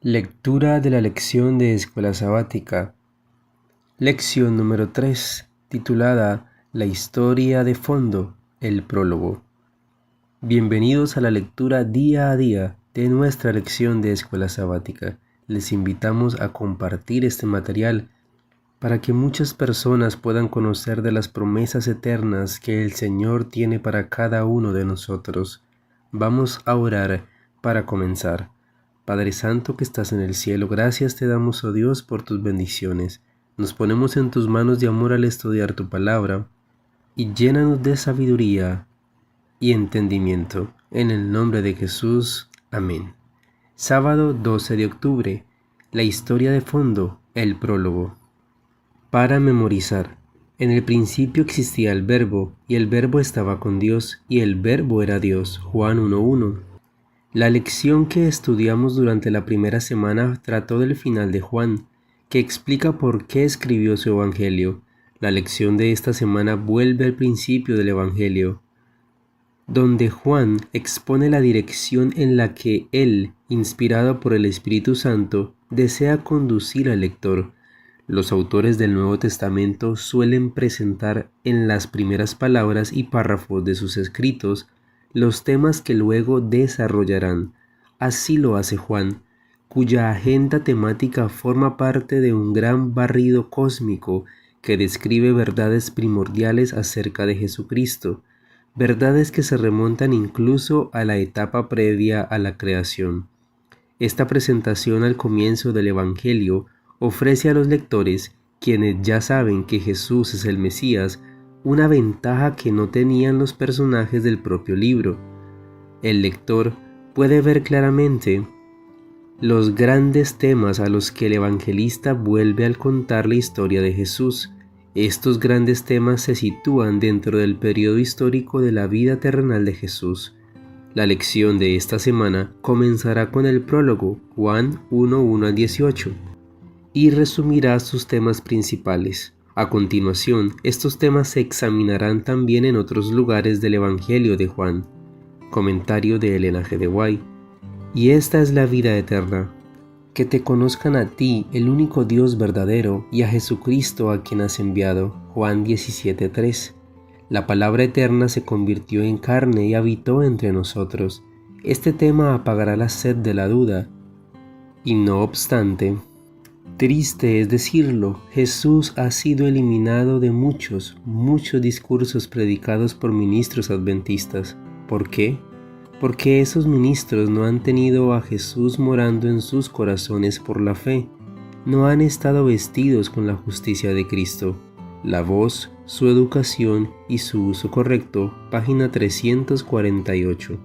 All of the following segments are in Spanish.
Lectura de la lección de Escuela Sabática. Lección número 3, titulada La historia de fondo, el prólogo. Bienvenidos a la lectura día a día de nuestra lección de Escuela Sabática. Les invitamos a compartir este material para que muchas personas puedan conocer de las promesas eternas que el Señor tiene para cada uno de nosotros. Vamos a orar para comenzar. Padre Santo que estás en el cielo, gracias te damos, oh Dios, por tus bendiciones. Nos ponemos en tus manos de amor al estudiar tu palabra y llénanos de sabiduría y entendimiento. En el nombre de Jesús. Amén. Sábado 12 de octubre. La historia de fondo, el prólogo. Para memorizar. En el principio existía el Verbo, y el Verbo estaba con Dios, y el Verbo era Dios. Juan 1:1. La lección que estudiamos durante la primera semana trató del final de Juan, que explica por qué escribió su Evangelio. La lección de esta semana vuelve al principio del Evangelio, donde Juan expone la dirección en la que él, inspirado por el Espíritu Santo, desea conducir al lector. Los autores del Nuevo Testamento suelen presentar en las primeras palabras y párrafos de sus escritos los temas que luego desarrollarán. Así lo hace Juan, cuya agenda temática forma parte de un gran barrido cósmico que describe verdades primordiales acerca de Jesucristo, verdades que se remontan incluso a la etapa previa a la creación. Esta presentación al comienzo del Evangelio ofrece a los lectores, quienes ya saben que Jesús es el Mesías, una ventaja que no tenían los personajes del propio libro. El lector puede ver claramente los grandes temas a los que el evangelista vuelve al contar la historia de Jesús. Estos grandes temas se sitúan dentro del periodo histórico de la vida terrenal de Jesús. La lección de esta semana comenzará con el prólogo, Juan 1:1-18, y resumirá sus temas principales. A continuación, estos temas se examinarán también en otros lugares del Evangelio de Juan. Comentario de Elena G. de White. Y esta es la vida eterna, que te conozcan a ti, el único Dios verdadero, y a Jesucristo a quien has enviado. Juan 17:3. La palabra eterna se convirtió en carne y habitó entre nosotros. Este tema apagará la sed de la duda. Y no obstante, triste es decirlo, Jesús ha sido eliminado de muchos discursos predicados por ministros adventistas. ¿Por qué? Porque esos ministros no han tenido a Jesús morando en sus corazones por la fe, no han estado vestidos con la justicia de Cristo. La voz, su educación y su uso correcto, página 348.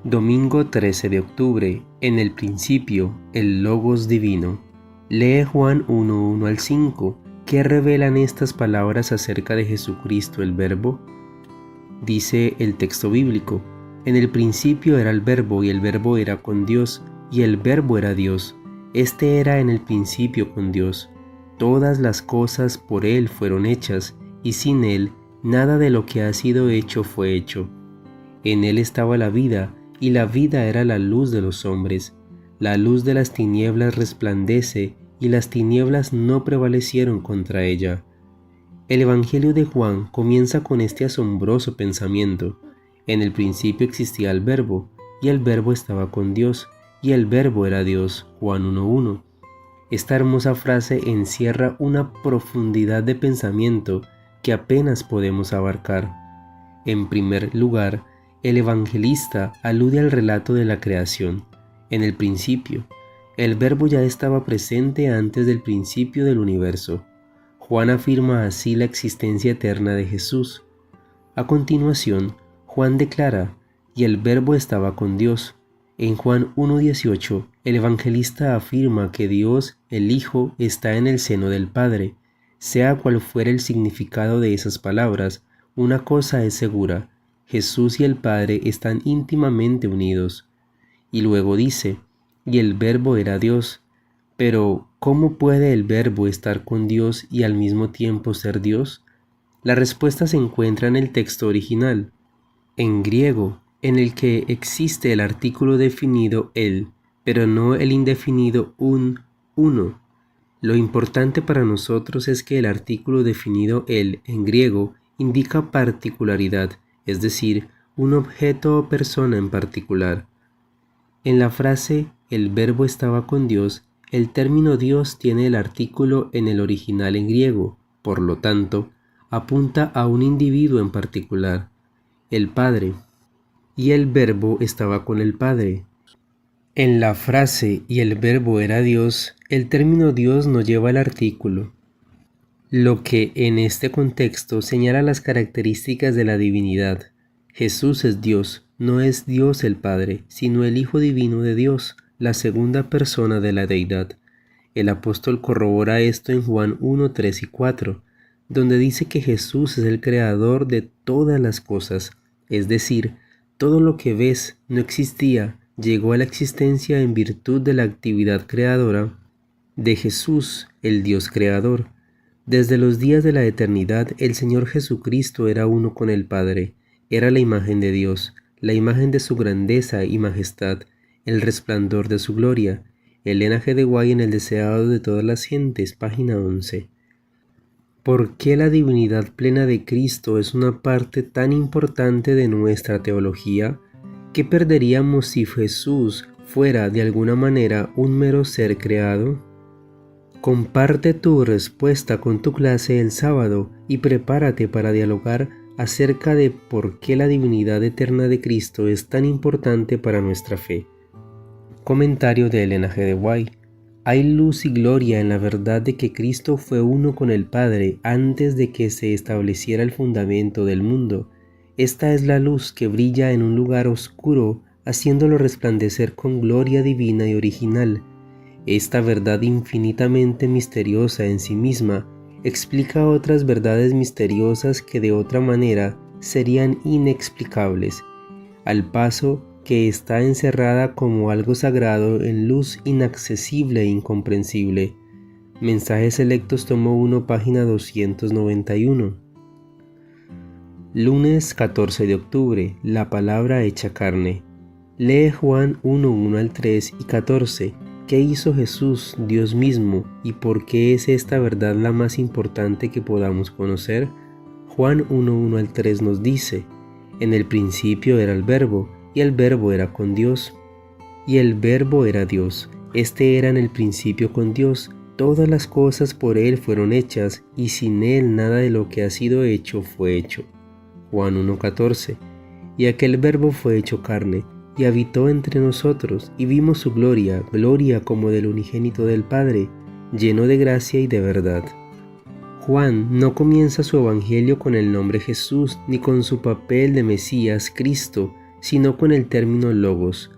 Domingo 13 de octubre. En el principio, el Logos divino. Lee Juan 1:1-5. ¿Qué revelan estas palabras acerca de Jesucristo el Verbo? Dice el texto bíblico: en el principio era el Verbo, y el Verbo era con Dios, y el Verbo era Dios. Este era en el principio con Dios. Todas las cosas por Él fueron hechas, y sin Él nada de lo que ha sido hecho fue hecho. En Él estaba la vida, y la vida era la luz de los hombres. La luz de las tinieblas resplandece, y las tinieblas no prevalecieron contra ella. El Evangelio de Juan comienza con este asombroso pensamiento. En el principio existía el Verbo, y el Verbo estaba con Dios, y el Verbo era Dios. Juan 1:1. Esta hermosa frase encierra una profundidad de pensamiento que apenas podemos abarcar. En primer lugar, el evangelista alude al relato de la creación. En el principio, el Verbo ya estaba presente antes del principio del universo. Juan afirma así la existencia eterna de Jesús. A continuación, Juan declara: y el Verbo estaba con Dios. En Juan 1:18, el evangelista afirma que Dios, el Hijo, está en el seno del Padre. Sea cual fuera el significado de esas palabras, una cosa es segura: Jesús y el Padre están íntimamente unidos. Y luego dice: y el Verbo era Dios. Pero, ¿cómo puede el Verbo estar con Dios y al mismo tiempo ser Dios? La respuesta se encuentra en el texto original, en griego, en el que existe el artículo definido el, pero no el indefinido un uno. Lo importante para nosotros es que el artículo definido el en griego indica particularidad, es decir, un objeto o persona en particular. En la frase el verbo estaba con Dios, el término Dios tiene el artículo en el original en griego, por lo tanto, apunta a un individuo en particular, el Padre, y el verbo estaba con el Padre. En la frase y el verbo era Dios, el término Dios no lleva el artículo, lo que en este contexto señala las características de la divinidad. Jesús es Dios, no es Dios el Padre, sino el Hijo Divino de Dios, la segunda persona de la deidad. El apóstol corrobora esto en Juan 1, 3 y 4, donde dice que Jesús es el creador de todas las cosas, es decir, todo lo que ves no existía, llegó a la existencia en virtud de la actividad creadora de Jesús, el Dios creador. Desde los días de la eternidad, el Señor Jesucristo era uno con el Padre, era la imagen de Dios, la imagen de su grandeza y majestad, el resplandor de su gloria. Elena G. de White en El deseado de todas las gentes, página 11. ¿Por qué la divinidad plena de Cristo es una parte tan importante de nuestra teología? ¿Qué perderíamos si Jesús fuera de alguna manera un mero ser creado? Comparte tu respuesta con tu clase el sábado y prepárate para dialogar acerca de por qué la divinidad eterna de Cristo es tan importante para nuestra fe. Comentario de Elena G. de White. Hay luz y gloria en la verdad de que Cristo fue uno con el Padre antes de que se estableciera el fundamento del mundo. Esta es la luz que brilla en un lugar oscuro, haciéndolo resplandecer con gloria divina y original. Esta verdad infinitamente misteriosa en sí misma explica otras verdades misteriosas que de otra manera serían inexplicables, al paso que está encerrada como algo sagrado en luz inaccesible e incomprensible. Mensajes selectos, tomo 1, página 291. Lunes 14 de octubre, la palabra hecha carne. Lee Juan 1, 1 al 3 y 14. ¿Qué hizo Jesús, Dios mismo, y por qué es esta verdad la más importante que podamos conocer? Juan 1, 1 al 3 nos dice: en el principio era el Verbo, y el Verbo era con Dios, y el Verbo era Dios. Este era en el principio con Dios. Todas las cosas por Él fueron hechas, y sin Él nada de lo que ha sido hecho fue hecho. Juan 1:14. Y aquel Verbo fue hecho carne, y habitó entre nosotros, y vimos su gloria, gloria como del unigénito del Padre, lleno de gracia y de verdad. Juan no comienza su evangelio con el nombre Jesús, ni con su papel de Mesías, Cristo, sino con el término logos.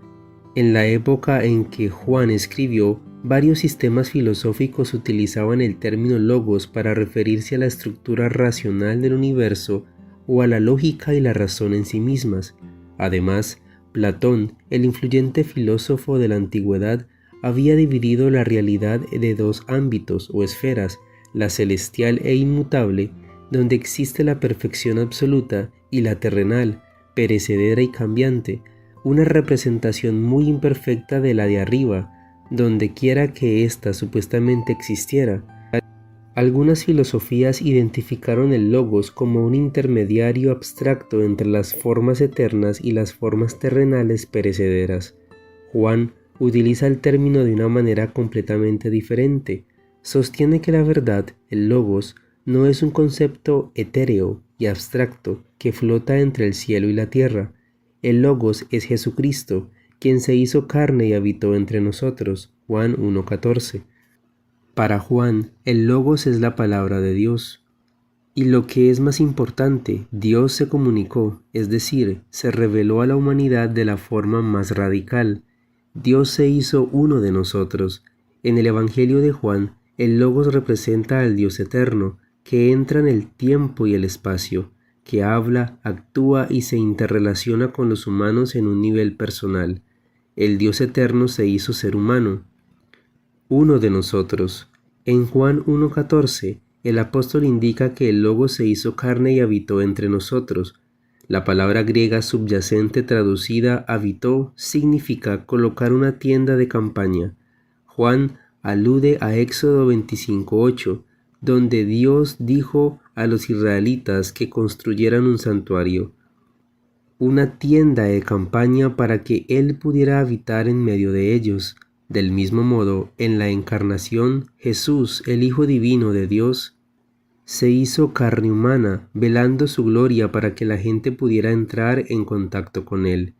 En la época en que Juan escribió, varios sistemas filosóficos utilizaban el término logos para referirse a la estructura racional del universo o a la lógica y la razón en sí mismas. Además, Platón, el influyente filósofo de la antigüedad, había dividido la realidad de dos ámbitos o esferas, la celestial e inmutable, donde existe la perfección absoluta, y la terrenal, perecedera y cambiante, una representación muy imperfecta de la de arriba, donde quiera que ésta supuestamente existiera. Algunas filosofías identificaron el logos como un intermediario abstracto entre las formas eternas y las formas terrenales perecederas. Juan utiliza el término de una manera completamente diferente. Sostiene que la verdad, el logos, no es un concepto etéreo y abstracto que flota entre el cielo y la tierra. El logos es Jesucristo, quien se hizo carne y habitó entre nosotros. Juan 1:14. Para Juan, el logos es la palabra de Dios. Y lo que es más importante, Dios se comunicó, es decir, se reveló a la humanidad de la forma más radical. Dios se hizo uno de nosotros. En el Evangelio de Juan, el logos representa al Dios eterno, que entra en el tiempo y el espacio, que habla, actúa y se interrelaciona con los humanos en un nivel personal. El Dios eterno se hizo ser humano, uno de nosotros. En Juan 1:14, el apóstol indica que el Logos se hizo carne y habitó entre nosotros. La palabra griega subyacente traducida habitó significa colocar una tienda de campaña. Juan alude a Éxodo 25:8, donde Dios dijo a los israelitas que construyeran un santuario, una tienda de campaña para que Él pudiera habitar en medio de ellos. Del mismo modo, en la encarnación, Jesús, el Hijo Divino de Dios, se hizo carne humana, velando su gloria para que la gente pudiera entrar en contacto con Él.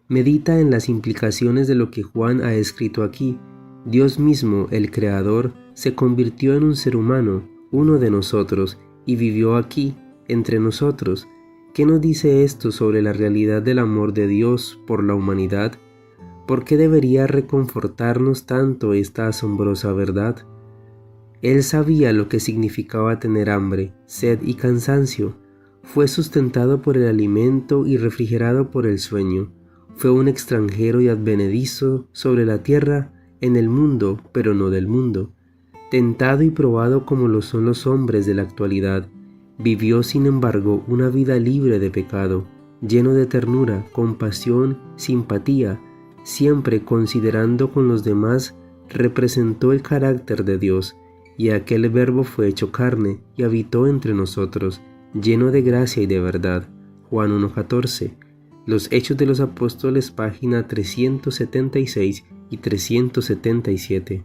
Medita en las implicaciones de lo que Juan ha escrito aquí. Dios mismo, el Creador, se convirtió en un ser humano, uno de nosotros, y vivió aquí, entre nosotros. ¿Qué nos dice esto sobre la realidad del amor de Dios por la humanidad? ¿Por qué debería reconfortarnos tanto esta asombrosa verdad? Él sabía lo que significaba tener hambre, sed y cansancio. Fue sustentado por el alimento y refrigerado por el sueño. Fue un extranjero y advenedizo sobre la tierra, en el mundo, pero no del mundo. Tentado y probado como lo son los hombres de la actualidad, vivió sin embargo una vida libre de pecado, lleno de ternura, compasión, simpatía, siempre considerando con los demás. Representó el carácter de Dios, y aquel Verbo fue hecho carne y habitó entre nosotros, lleno de gracia y de verdad. Juan 1:14. Los Hechos de los Apóstoles, página 376 y 377.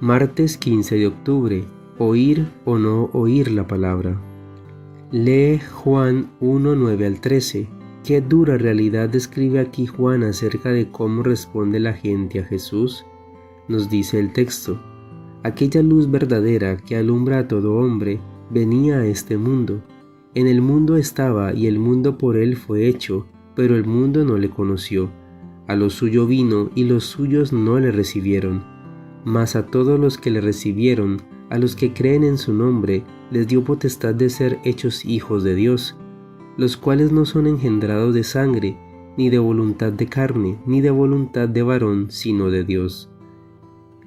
Martes 15 de octubre. Oír o no oír la palabra. Lee Juan 1:9 al 13. Qué dura realidad describe aquí Juan acerca de cómo responde la gente a Jesús. Nos dice el texto: aquella luz verdadera que alumbra a todo hombre venía a este mundo. En el mundo estaba y el mundo por él fue hecho, pero el mundo no le conoció. A lo suyo vino y los suyos no le recibieron. Mas a todos los que le recibieron, a los que creen en su nombre, les dio potestad de ser hechos hijos de Dios, los cuales no son engendrados de sangre, ni de voluntad de carne, ni de voluntad de varón, sino de Dios.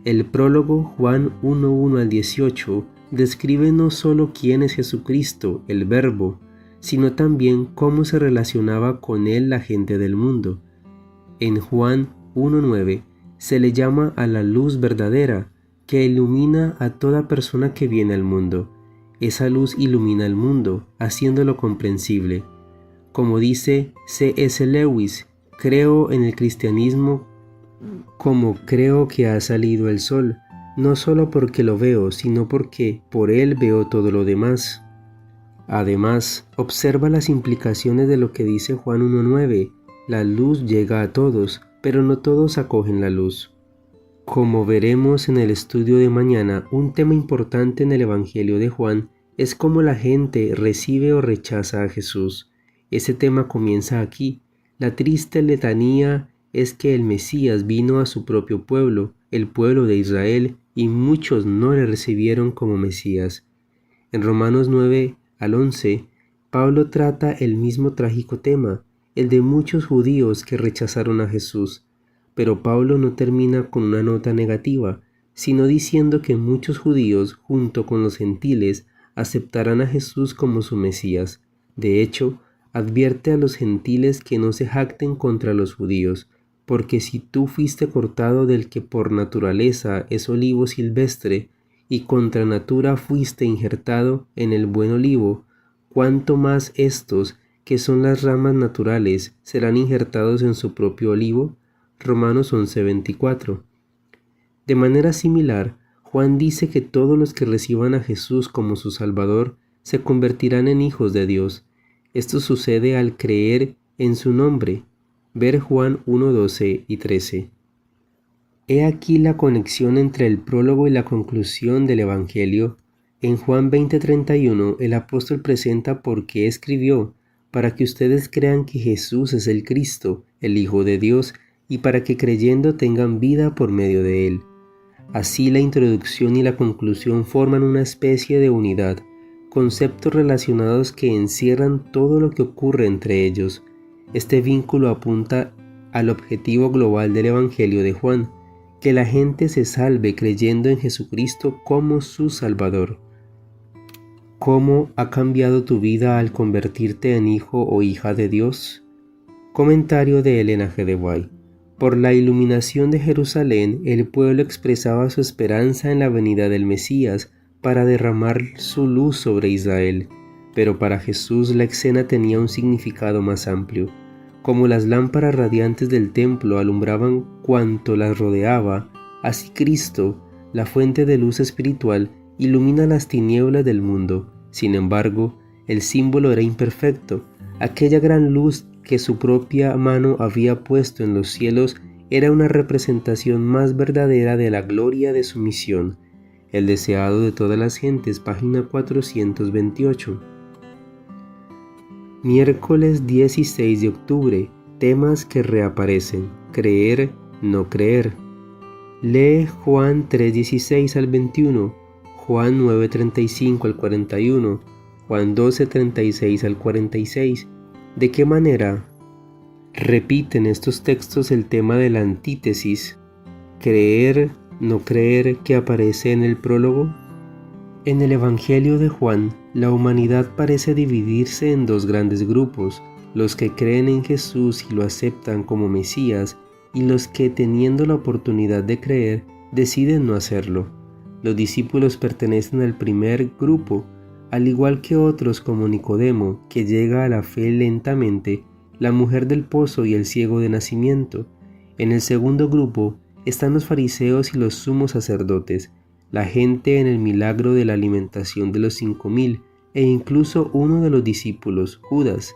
El prólogo Juan 1:1 al 18 describe no solo quién es Jesucristo, el Verbo, sino también cómo se relacionaba con él la gente del mundo. En Juan 1:9 se le llama a la luz verdadera, que ilumina a toda persona que viene al mundo. Esa luz ilumina el mundo, haciéndolo comprensible. Como dice C.S. Lewis, creo en el cristianismo como creo que ha salido el sol, no solo porque lo veo, sino porque por él veo todo lo demás. Además, observa las implicaciones de lo que dice Juan 1:9. La luz llega a todos, pero no todos acogen la luz. Como veremos en el estudio de mañana, un tema importante en el Evangelio de Juan es cómo la gente recibe o rechaza a Jesús. Ese tema comienza aquí. La triste letanía es que el Mesías vino a su propio pueblo, el pueblo de Israel, y muchos no le recibieron como Mesías. En Romanos 9 al 11, Pablo trata el mismo trágico tema, el de muchos judíos que rechazaron a Jesús. Pero Pablo no termina con una nota negativa, sino diciendo que muchos judíos, junto con los gentiles, aceptarán a Jesús como su Mesías. De hecho, advierte a los gentiles que no se jacten contra los judíos, porque si tú fuiste cortado del que por naturaleza es olivo silvestre, y contra natura fuiste injertado en el buen olivo, ¿cuánto más estos, que son las ramas naturales, serán injertados en su propio olivo? Romanos 11:24. De manera similar, Juan dice que todos los que reciban a Jesús como su Salvador se convertirán en hijos de Dios. Esto sucede al creer en su nombre. Ver Juan 1:12 y 13. He aquí la conexión entre el prólogo y la conclusión del Evangelio. En Juan 20:31 el apóstol presenta por qué escribió: para que ustedes crean que Jesús es el Cristo, el Hijo de Dios, y para que creyendo tengan vida por medio de él. Así la introducción y la conclusión forman una especie de unidad, conceptos relacionados que encierran todo lo que ocurre entre ellos. Este vínculo apunta al objetivo global del Evangelio de Juan, que la gente se salve creyendo en Jesucristo como su Salvador. ¿Cómo ha cambiado tu vida al convertirte en hijo o hija de Dios? Comentario de Elena G. de White. Por la iluminación de Jerusalén, el pueblo expresaba su esperanza en la venida del Mesías para derramar su luz sobre Israel. Pero para Jesús la escena tenía un significado más amplio. Como las lámparas radiantes del templo alumbraban cuanto las rodeaba, así Cristo, la fuente de luz espiritual, ilumina las tinieblas del mundo. Sin embargo, el símbolo era imperfecto. Aquella gran luz que su propia mano había puesto en los cielos era una representación más verdadera de la gloria de su misión. El deseado de todas las gentes, página 428. Miércoles 16 de octubre. Temas que reaparecen. Creer, no creer. Lee Juan 3:16 al 21, Juan 9:35 al 41, Juan 12:36 al 46. ¿De qué manera repiten estos textos el tema de la antítesis, creer, no creer, que aparece en el prólogo? En el Evangelio de Juan, la humanidad parece dividirse en dos grandes grupos: los que creen en Jesús y lo aceptan como Mesías, y los que, teniendo la oportunidad de creer, deciden no hacerlo. Los discípulos pertenecen al primer grupo, al igual que otros como Nicodemo, que llega a la fe lentamente, la mujer del pozo y el ciego de nacimiento. En el segundo grupo están los fariseos y los sumos sacerdotes, la gente en el milagro de la alimentación de los 5000 e incluso uno de los discípulos, Judas.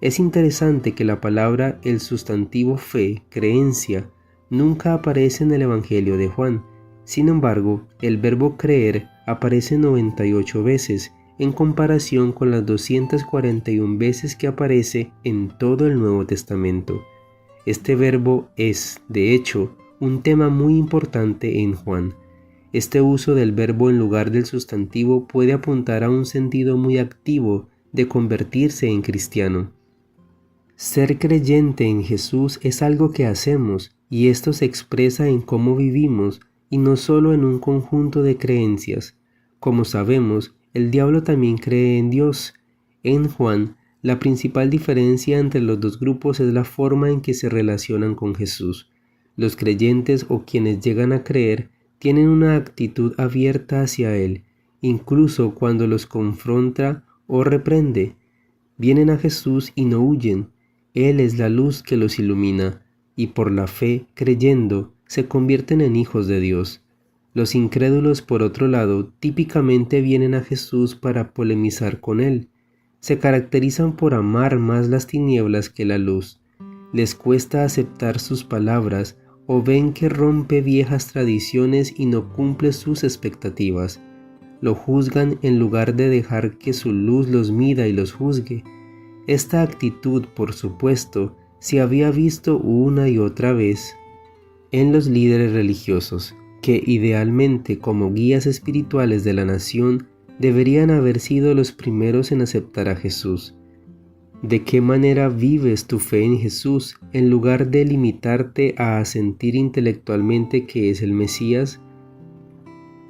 Es interesante que la palabra, el sustantivo fe, creencia, nunca aparece en el Evangelio de Juan. Sin embargo, el verbo creer aparece 98 veces, en comparación con las 241 veces que aparece en todo el Nuevo Testamento. Este verbo es, de hecho, un tema muy importante en Juan. Este uso del verbo en lugar del sustantivo puede apuntar a un sentido muy activo de convertirse en cristiano. Ser creyente en Jesús es algo que hacemos, y esto se expresa en cómo vivimos y no solo en un conjunto de creencias. Como sabemos, el diablo también cree en Dios. En Juan, la principal diferencia entre los dos grupos es la forma en que se relacionan con Jesús. Los creyentes o quienes llegan a creer tienen una actitud abierta hacia Él, incluso cuando los confronta o reprende. Vienen a Jesús y no huyen. Él es la luz que los ilumina, y por la fe, creyendo, se convierten en hijos de Dios. Los incrédulos, por otro lado, típicamente vienen a Jesús para polemizar con Él. Se caracterizan por amar más las tinieblas que la luz. Les cuesta aceptar sus palabras o ven que rompe viejas tradiciones y no cumple sus expectativas. Lo juzgan en lugar de dejar que su luz los mida y los juzgue. Esta actitud, por supuesto, se había visto una y otra vez en los líderes religiosos, que idealmente como guías espirituales de la nación deberían haber sido los primeros en aceptar a Jesús. ¿De qué manera vives tu fe en Jesús en lugar de limitarte a asentir intelectualmente que es el Mesías?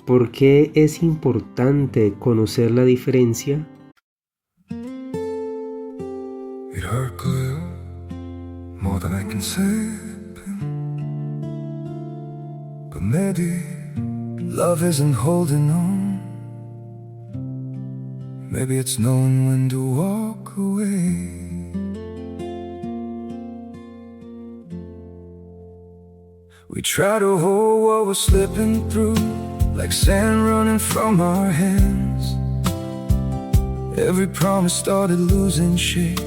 ¿Por qué es importante conocer la diferencia? It hurt clear, more than I can say, but maybe love isn't holding on. Maybe it's knowing when to walk away. We try to hold what we're slipping through, like sand running from our hands. Every promise started losing shape.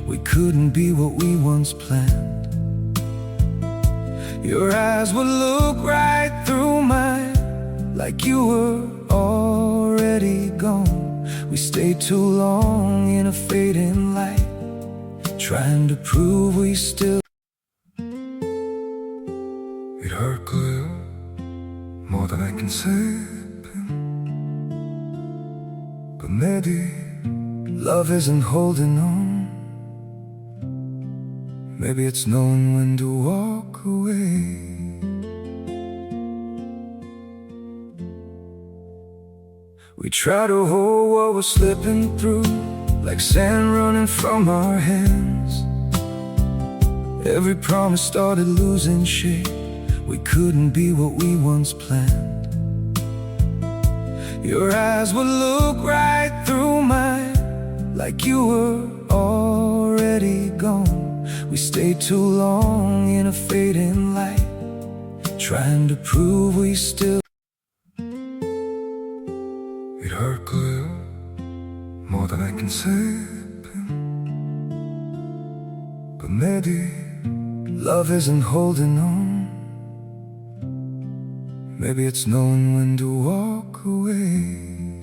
We couldn't be what we once planned. Your eyes would look right through mine, like you were already gone. We stayed too long in a fading light, trying to prove we still. It hurt clear, more than I can say, but maybe love isn't holding on. Maybe it's knowing when to walk away. We try to hold what we're slipping through, like sand running from our hands. Every promise started losing shape. We couldn't be what we once planned. Your eyes would look right through mine, like you were already gone. We stayed too long in a fading light, trying to prove we still. It hurt clear, more than I can say, but maybe love isn't holding on. Maybe it's knowing when to walk away.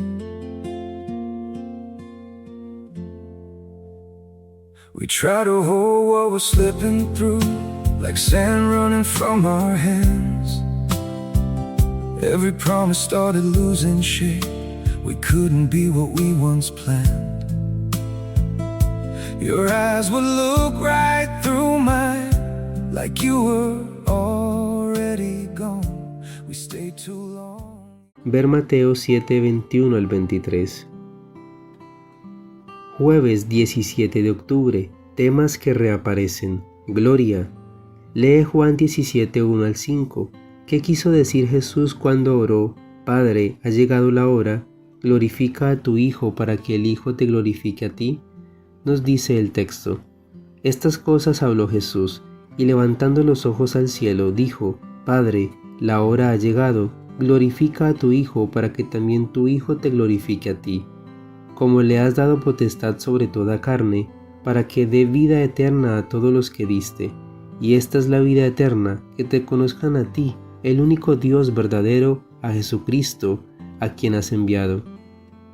We try to hold what we're slipping through, like sand running from our hands. Every promise started losing shape. We couldn't be what we once planned. Your eyes would look right through mine, like you were already gone. We stayed too long. Ver Mateo 7, 21 al 23. Jueves 17 de octubre. Temas que reaparecen. Gloria. Lee Juan 17, 1 al 5. ¿Qué quiso decir Jesús cuando oró? Padre, ha llegado la hora. Glorifica a tu Hijo para que el Hijo te glorifique a ti. Nos dice el texto. Estas cosas habló Jesús, y levantando los ojos al cielo, dijo: Padre, la hora ha llegado, glorifica a tu Hijo para que también tu Hijo te glorifique a ti. Como le has dado potestad sobre toda carne, para que dé vida eterna a todos los que diste. Y esta es la vida eterna, que te conozcan a ti, el único Dios verdadero, a Jesucristo, a quien has enviado.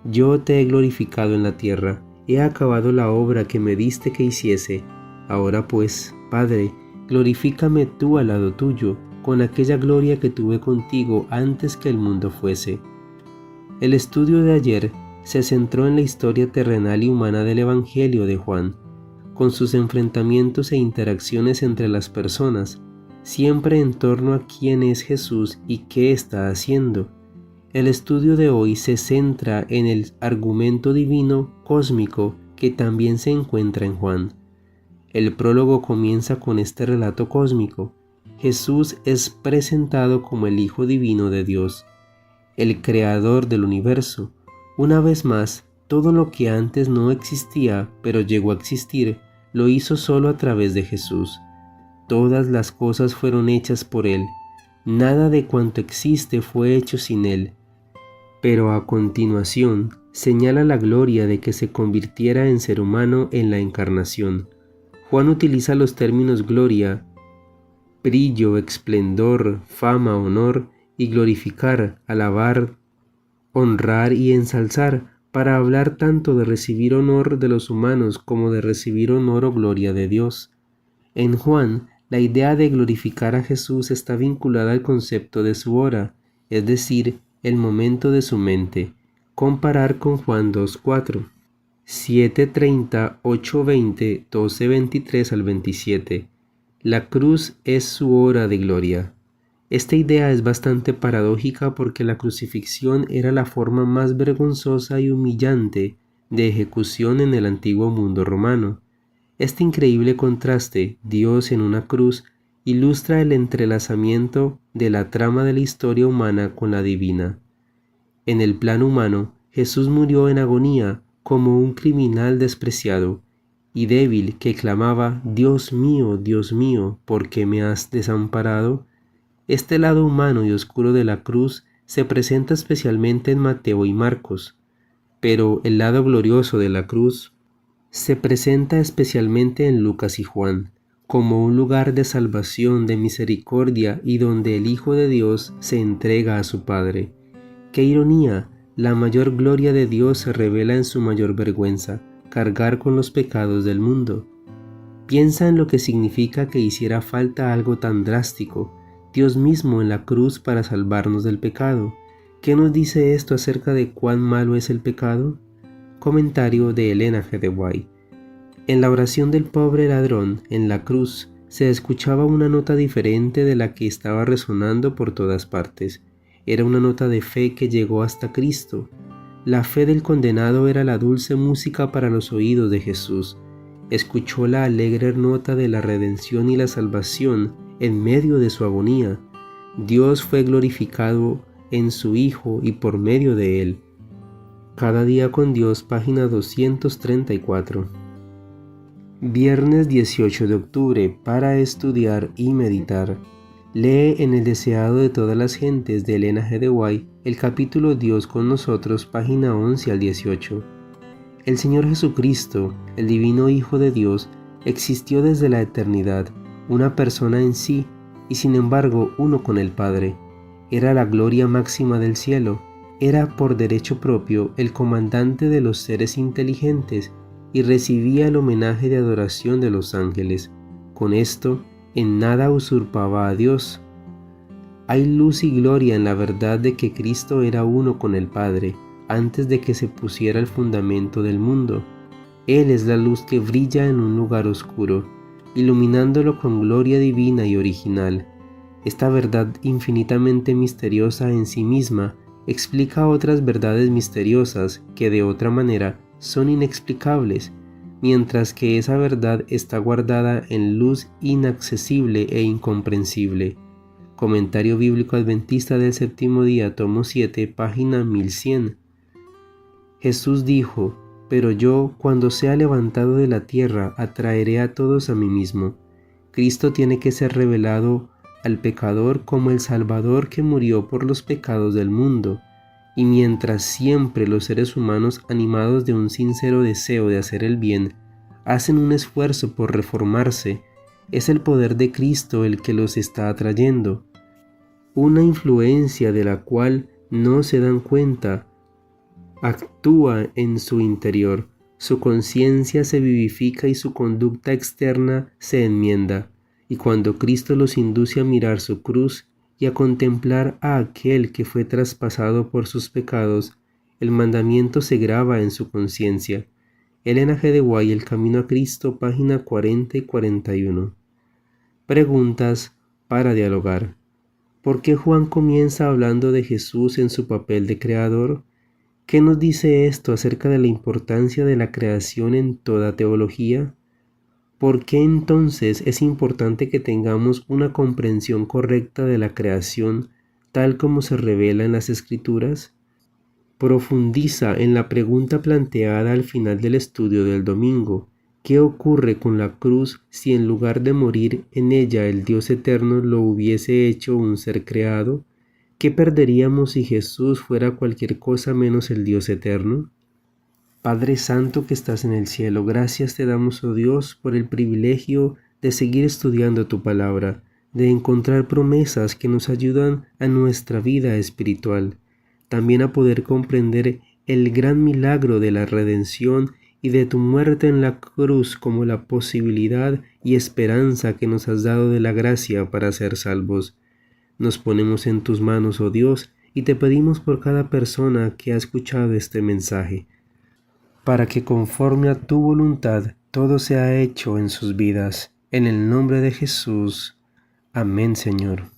Yo te he glorificado en la tierra, he acabado la obra que me diste que hiciese. Ahora pues, Padre, glorifícame tú al lado tuyo, con aquella gloria que tuve contigo antes que el mundo fuese. El estudio de ayer se centró en la historia terrenal y humana del Evangelio de Juan, con sus enfrentamientos e interacciones entre las personas, siempre en torno a quién es Jesús y qué está haciendo. El estudio de hoy se centra en el argumento divino cósmico que también se encuentra en Juan. El prólogo comienza con este relato cósmico. Jesús es presentado como el Hijo Divino de Dios, el Creador del universo. Una vez más, todo lo que antes no existía, pero llegó a existir, lo hizo solo a través de Jesús. Todas las cosas fueron hechas por Él. Nada de cuanto existe fue hecho sin Él. Pero a continuación, señala la gloria de que se convirtiera en ser humano en la encarnación. Juan utiliza los términos gloria, brillo, esplendor, fama, honor y glorificar, alabar, honrar y ensalzar, para hablar tanto de recibir honor de los humanos como de recibir honor o gloria de Dios. En Juan, la idea de glorificar a Jesús está vinculada al concepto de su hora, es decir, el momento de su mente. Comparar con Juan 2:4, 7:30, 8:20, 12:23 al 27. La cruz es su hora de gloria. Esta idea es bastante paradójica porque la crucifixión era la forma más vergonzosa y humillante de ejecución en el antiguo mundo romano. Este increíble contraste, Dios en una cruz, ilustra el entrelazamiento de la trama de la historia humana con la divina. En el plano humano, Jesús murió en agonía como un criminal despreciado y débil que clamaba: Dios mío, ¿por qué me has desamparado? Este lado humano y oscuro de la cruz se presenta especialmente en Mateo y Marcos, pero el lado glorioso de la cruz se presenta especialmente en Lucas y Juan, como un lugar de salvación, de misericordia y donde el Hijo de Dios se entrega a su Padre. ¡Qué ironía! La mayor gloria de Dios se revela en su mayor vergüenza, cargar con los pecados del mundo. Piensa en lo que significa que hiciera falta algo tan drástico, Dios mismo en la cruz para salvarnos del pecado. ¿Qué nos dice esto acerca de cuán malo es el pecado? Comentario de Elena G. de White. En la oración del pobre ladrón en la cruz se escuchaba una nota diferente de la que estaba resonando por todas partes. Era una nota de fe que llegó hasta Cristo. La fe del condenado era la dulce música para los oídos de Jesús. Escuchó la alegre nota de la redención y la salvación en medio de su agonía. Dios fue glorificado en su Hijo y por medio de él. Cada día con Dios, página 234. Viernes 18 de octubre, para estudiar y meditar. Lee en El deseado de todas las gentes de Elena G. de White el capítulo Dios con nosotros, página 11 al 18. El Señor Jesucristo, el divino Hijo de Dios, existió desde la eternidad, una persona en sí, y sin embargo uno con el Padre. Era la gloria máxima del cielo, era por derecho propio el comandante de los seres inteligentes y recibía el homenaje de adoración de los ángeles. Con esto, en nada usurpaba a Dios. Hay luz y gloria en la verdad de que Cristo era uno con el Padre, antes de que se pusiera el fundamento del mundo. Él es la luz que brilla en un lugar oscuro, iluminándolo con gloria divina y original. Esta verdad infinitamente misteriosa en sí misma explica otras verdades misteriosas que de otra manera son inexplicables, mientras que esa verdad está guardada en luz inaccesible e incomprensible. Comentario Bíblico Adventista del Séptimo Día, tomo 7, página 1100. Jesús dijo: pero yo, cuando sea levantado de la tierra, atraeré a todos a mí mismo. Cristo tiene que ser revelado al pecador como el Salvador que murió por los pecados del mundo, y mientras siempre los seres humanos, animados de un sincero deseo de hacer el bien, hacen un esfuerzo por reformarse, es el poder de Cristo el que los está atrayendo, una influencia de la cual no se dan cuenta. Actúa en su interior, su conciencia se vivifica y su conducta externa se enmienda. Y cuando Cristo los induce a mirar su cruz y a contemplar a aquel que fue traspasado por sus pecados, el mandamiento se graba en su conciencia. Elena G. de White, El camino a Cristo, página 40 y 41. Preguntas para dialogar. ¿Por qué Juan comienza hablando de Jesús en su papel de creador? ¿Qué nos dice esto acerca de la importancia de la creación en toda teología? ¿Por qué entonces es importante que tengamos una comprensión correcta de la creación tal como se revela en las Escrituras? Profundiza en la pregunta planteada al final del estudio del domingo. ¿Qué ocurre con la cruz si en lugar de morir en ella el Dios eterno lo hubiese hecho un ser creado? ¿Qué perderíamos si Jesús fuera cualquier cosa menos el Dios eterno? Padre Santo que estás en el cielo, gracias te damos, oh Dios, por el privilegio de seguir estudiando tu palabra, de encontrar promesas que nos ayudan a nuestra vida espiritual, también a poder comprender el gran milagro de la redención y de tu muerte en la cruz como la posibilidad y esperanza que nos has dado de la gracia para ser salvos. Nos ponemos en tus manos, oh Dios, y te pedimos por cada persona que ha escuchado este mensaje, para que conforme a tu voluntad todo sea hecho en sus vidas. En el nombre de Jesús. Amén, Señor.